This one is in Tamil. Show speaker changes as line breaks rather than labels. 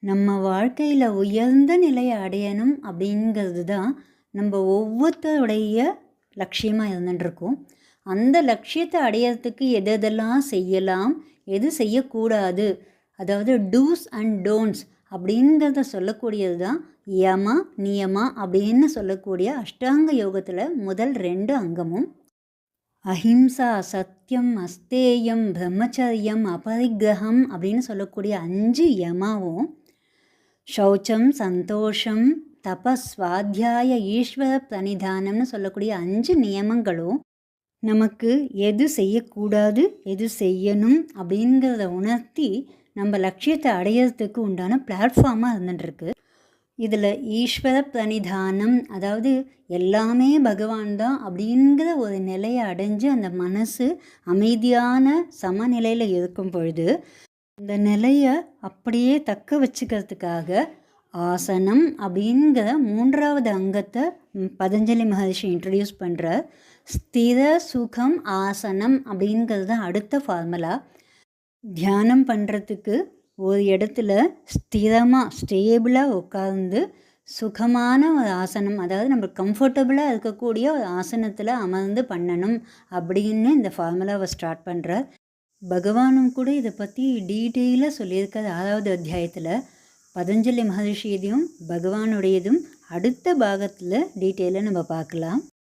நம்ம வாழ்க்கையில் உயர்ந்த நிலையை அடையணும் அப்படிங்கிறது தான் நம்ம ஒவ்வொருத்தருடைய லட்சியமாக இருந்துட்டுருக்கோம். அந்த லட்சியத்தை அடையிறதுக்கு எதெல்லாம் செய்யலாம், எது செய்யக்கூடாது, அதாவது டூஸ் அண்ட் டோன்ட்ஸ் அப்படிங்கிறத சொல்லக்கூடியது தான் யமா நியமா அப்படின்னு சொல்லக்கூடிய அஷ்டாங்க யோகத்தில் முதல் 2 அங்கமும். அஹிம்சா, சத்தியம், அஸ்தேயம், பிரம்மச்சரியம், அபரிக்கிரகம் அப்படின்னு சொல்லக்கூடிய 5 யமாவும், சௌச்சம், சந்தோஷம், தபஸ்வாத்தியாய, ஈஸ்வர பிரணிதானம்னு சொல்லக்கூடிய 5 நியமங்களும் நமக்கு எது செய்யக்கூடாது, எது செய்யணும் அப்படிங்கிறத உணர்த்தி நம்ம லட்சியத்தை அடையிறதுக்கு உண்டான பிளாட்ஃபார்மாக இருந்துட்டுருக்கு. இதில் ஈஸ்வர பிரணிதானம், அதாவது எல்லாமே பகவான் தான் அப்படிங்கிற ஒரு நிலையை அடைஞ்சு அந்த மனசு அமைதியான சமநிலையில் இருக்கும் பொழுது இந்த நிலையை அப்படியே தக்க வச்சுக்கிறதுக்காக ஆசனம் அப்படிங்கிற 3வது அங்கத்தை பதஞ்சலி மகர்ஷி இன்ட்ரடியூஸ் பண்ணுற ஸ்திர சுகம் ஆசனம் அப்படிங்கிறது அடுத்த ஃபார்முலா. தியானம் பண்ணுறதுக்கு ஒரு இடத்துல ஸ்திரமாக ஸ்டேபிளாக உட்கார்ந்து சுகமான ஒரு ஆசனம், அதாவது நம்ம கம்ஃபர்டபுளாக இருக்கக்கூடிய ஒரு ஆசனத்தில் அமர்ந்து பண்ணணும் அப்படின்னு இந்த ஃபார்முலாவை ஸ்டார்ட் பண்ணுறார். பகவானும் கூட இதை பற்றி டீட்டெயிலாக சொல்லியிருக்கார் 6வது அத்தியாயத்தில். பதஞ்சலி மகர்ஷியதையும் பகவானுடையதும் அடுத்த பாகத்தில் டீட்டெயிலாக நம்ம பார்க்கலாம்.